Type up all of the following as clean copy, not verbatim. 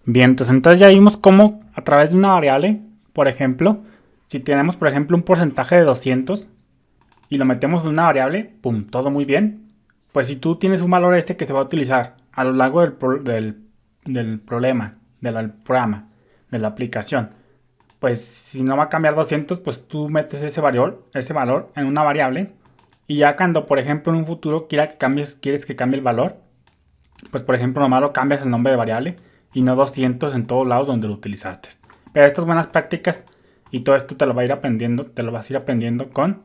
Bien, entonces ya vimos cómo a través de una variable, por ejemplo, si tenemos por ejemplo un porcentaje de 200 y lo metemos en una variable, pum, todo muy bien. Pues si tú tienes un valor que se va a utilizar a lo largo del problema, programa, de la aplicación, pues si no va a cambiar 200, pues tú metes ese valor en una variable y ya cuando por ejemplo en un futuro quieres que cambie el valor, pues por ejemplo nomás lo cambias el nombre de variable y no 200 en todos lados donde lo utilizaste. Pero estas buenas prácticas y todo esto te lo vas a ir aprendiendo con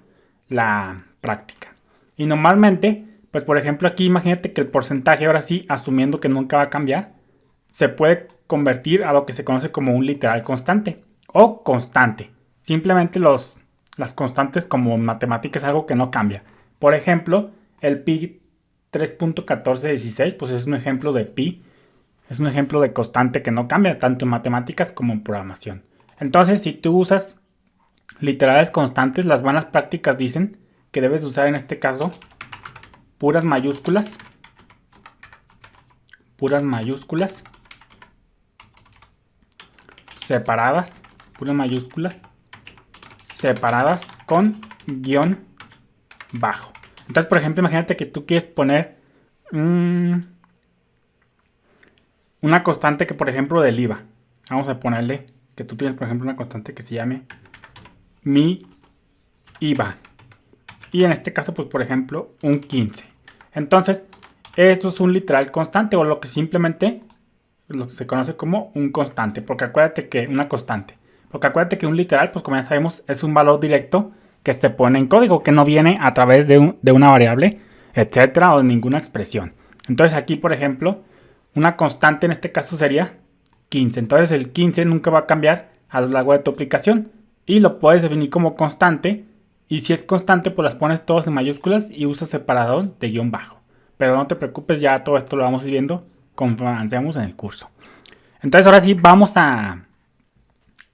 la práctica. Y normalmente, pues por ejemplo aquí imagínate que el porcentaje, ahora sí, asumiendo que nunca va a cambiar, se puede convertir a lo que se conoce como un literal constante o constante. Simplemente las constantes como matemáticas es algo que no cambia. Por ejemplo, el pi 3.1416, pues es un ejemplo de pi, es un ejemplo de constante que no cambia tanto en matemáticas como en programación. Entonces, si tú usas literales constantes, las buenas prácticas dicen que debes usar en este caso puras mayúsculas, separadas, puras mayúsculas, separadas con guión bajo. Entonces, por ejemplo, imagínate que tú quieres poner una constante que, por ejemplo, del IVA. Vamos a ponerle que tú tienes, por ejemplo, una constante que se llame mi IVA. Y en este caso, pues, por ejemplo, un 15. Entonces, esto es un literal constante o lo que se conoce como un constante. Porque acuérdate que un literal, pues como ya sabemos, es un valor directo que se pone en código, que no viene a través de una variable, etcétera, o ninguna expresión. Entonces aquí, por ejemplo, una constante en este caso sería 15. Entonces el 15 nunca va a cambiar a lo largo de tu aplicación. Y lo puedes definir como constante. Y si es constante, pues las pones todas en mayúsculas y usas separador de guión bajo. Pero no te preocupes, ya todo esto lo vamos a ir viendo conforme avancemos en el curso. Entonces ahora sí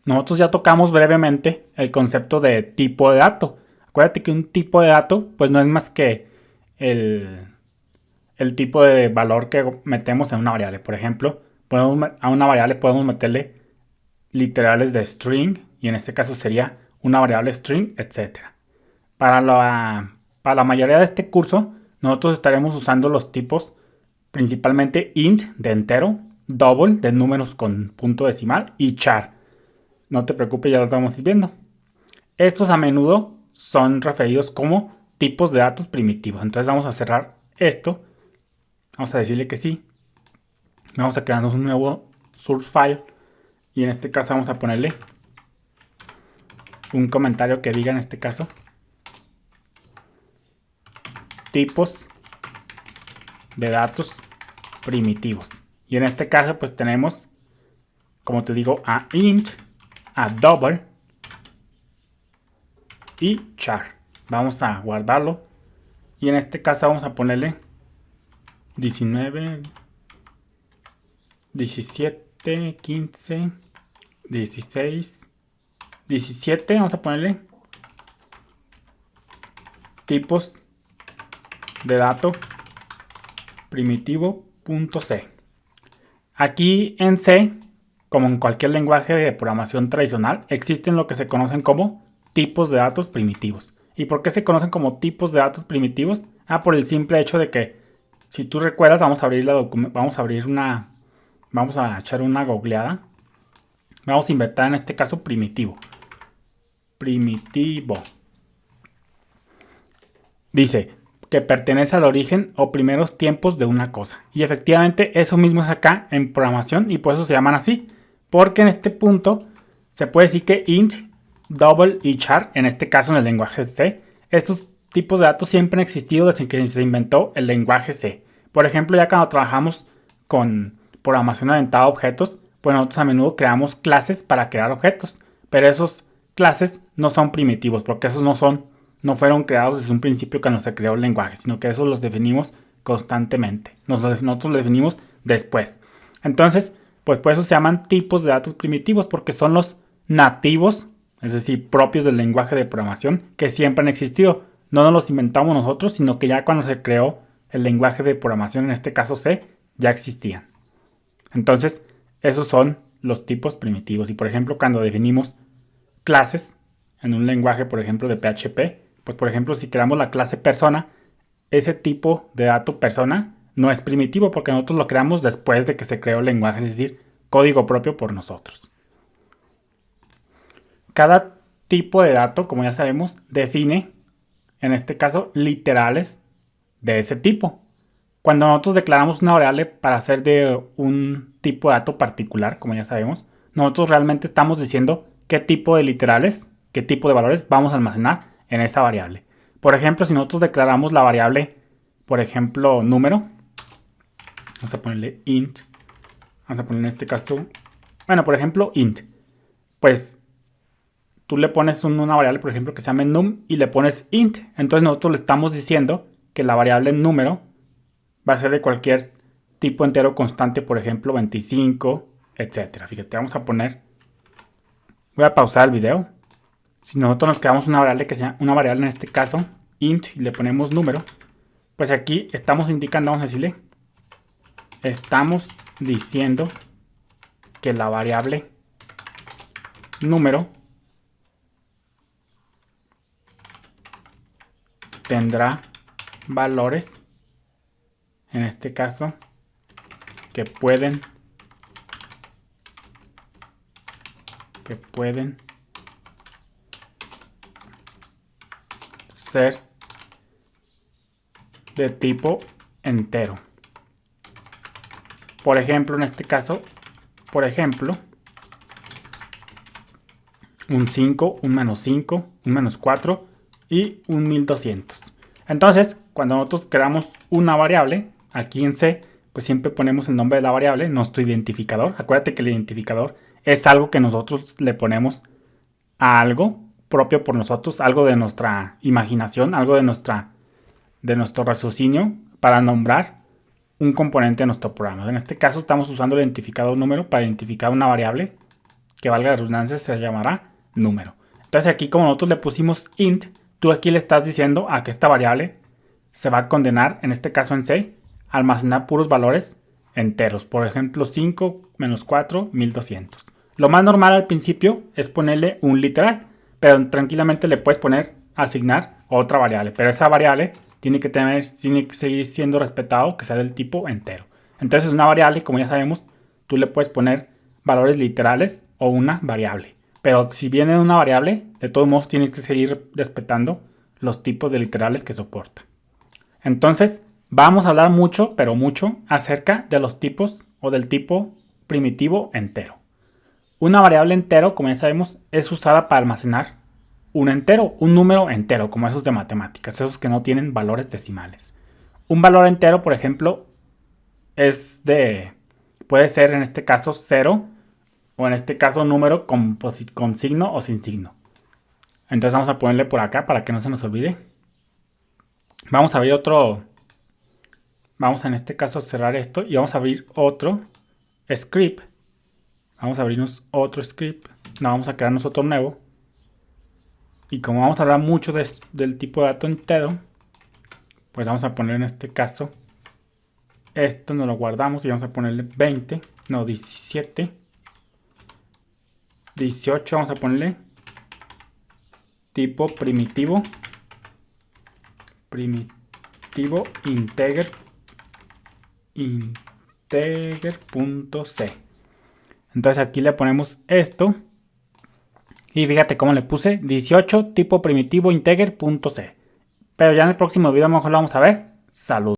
nosotros ya tocamos brevemente el concepto de tipo de dato. Acuérdate que un tipo de dato pues no es más que el tipo de valor que metemos en una variable. Por ejemplo, a una variable podemos meterle literales de string y en este caso sería una variable string, etc. Para la mayoría de este curso nosotros estaremos usando los tipos principalmente int de entero, double de números con punto decimal y char. No te preocupes, ya los vamos a ir viendo. Estos a menudo son referidos como tipos de datos primitivos. Entonces vamos a cerrar esto. Vamos a decirle que sí. Vamos a crearnos un nuevo source file. Y en este caso vamos a ponerle un comentario que diga en este caso tipos de datos primitivos. Y en este caso pues tenemos, como te digo, a int, a double y char. Vamos a guardarlo y en este caso vamos a ponerle 19, 17, 15, 16, 17. Vamos a ponerle tipos de dato primitivo.c. Aquí en C, como en cualquier lenguaje de programación tradicional, existen lo que se conocen como tipos de datos primitivos. ¿Y por qué se conocen como tipos de datos primitivos? Por el simple hecho de que, si tú recuerdas, vamos a echar una googleada. Vamos a inventar en este caso primitivo. Dice que pertenece al origen o primeros tiempos de una cosa. Y efectivamente eso mismo es acá en programación y por eso se llaman así. Porque en este punto se puede decir que int, double y char, en este caso en el lenguaje C, estos tipos de datos siempre han existido desde que se inventó el lenguaje C. Por ejemplo, ya cuando trabajamos con programación orientada a objetos, pues nosotros a menudo creamos clases para crear objetos. Pero esos clases no son primitivos porque esos no fueron creados desde un principio cuando se creó el lenguaje, sino que esos los definimos constantemente. Nosotros los definimos después. Entonces, pues por eso se llaman tipos de datos primitivos, porque son los nativos, es decir, propios del lenguaje de programación, que siempre han existido. No nos los inventamos nosotros, sino que ya cuando se creó el lenguaje de programación, en este caso C, ya existían. Entonces, Esos son los tipos primitivos. Y por ejemplo, cuando definimos clases en un lenguaje, por ejemplo, de PHP, pues por ejemplo, si creamos la clase persona, ese tipo de dato persona no es primitivo porque nosotros lo creamos después de que se creó el lenguaje, es decir, código propio por nosotros. Cada tipo de dato, como ya sabemos, define, en este caso, literales de ese tipo. Cuando nosotros declaramos una variable para hacer de un tipo de dato particular, como ya sabemos, nosotros realmente estamos diciendo qué tipo de literales, qué tipo de valores vamos a almacenar en esa variable. Por ejemplo, si nosotros declaramos la variable, por ejemplo, número, vamos a ponerle int, vamos a poner en este caso, bueno, por ejemplo, int, pues tú le pones una variable, por ejemplo, que se llame num y le pones int, entonces nosotros le estamos diciendo que la variable número va a ser de cualquier tipo entero constante, por ejemplo, 25, etcétera. Fíjate, vamos a poner, voy a pausar el video. Si nosotros nos creamos una variable que sea una variable en este caso, int, y le ponemos número, pues aquí estamos indicando, vamos a decirle, estamos diciendo que la variable número tendrá valores, en este caso, que pueden ser de tipo entero. Por ejemplo, en este caso, por ejemplo, un 5, un menos 5, un menos 4 y un 1200. Entonces, cuando nosotros creamos una variable, aquí en C, pues siempre ponemos el nombre de la variable, nuestro identificador. Acuérdate que el identificador es algo que nosotros le ponemos a algo propio por nosotros, algo de nuestra imaginación, algo de nuestro raciocinio para nombrar un componente de nuestro programa. En este caso estamos usando el identificador número para identificar una variable que, valga la redundancia, se llamará número. Entonces aquí, como nosotros le pusimos int, tú aquí le estás diciendo a que esta variable se va a condenar, en este caso en C, a almacenar puros valores enteros. Por ejemplo, 5 menos 4, 1200. Lo más normal al principio es ponerle un literal, pero tranquilamente le puedes poner, asignar otra variable. Pero esa variable tiene que seguir siendo respetado, que sea del tipo entero. Entonces una variable, como ya sabemos, tú le puedes poner valores literales o una variable. Pero si viene una variable, de todos modos tienes que seguir respetando los tipos de literales que soporta. Entonces, vamos a hablar mucho, pero mucho, acerca de los tipos o del tipo primitivo entero. Una variable entero, como ya sabemos, es usada para almacenar un entero, un número entero, como esos de matemáticas, esos que no tienen valores decimales. Un valor entero, por ejemplo, puede ser en este caso 0, o en este caso número con signo o sin signo. Entonces vamos a ponerle por acá para que no se nos olvide. Vamos a abrir otro, vamos a en este caso cerrar esto y vamos a abrir otro script. Vamos a abrirnos otro script, no, vamos a crearnos otro nuevo. Y como vamos a hablar mucho del tipo de dato entero, pues vamos a poner en este caso, esto nos lo guardamos y vamos a ponerle 20, no, 17, 18, vamos a ponerle tipo primitivo integer.c. Entonces aquí le ponemos esto. Y fíjate cómo le puse 18 tipo primitivo integer.c. Pero ya en el próximo video a lo mejor lo vamos a ver. Saludos.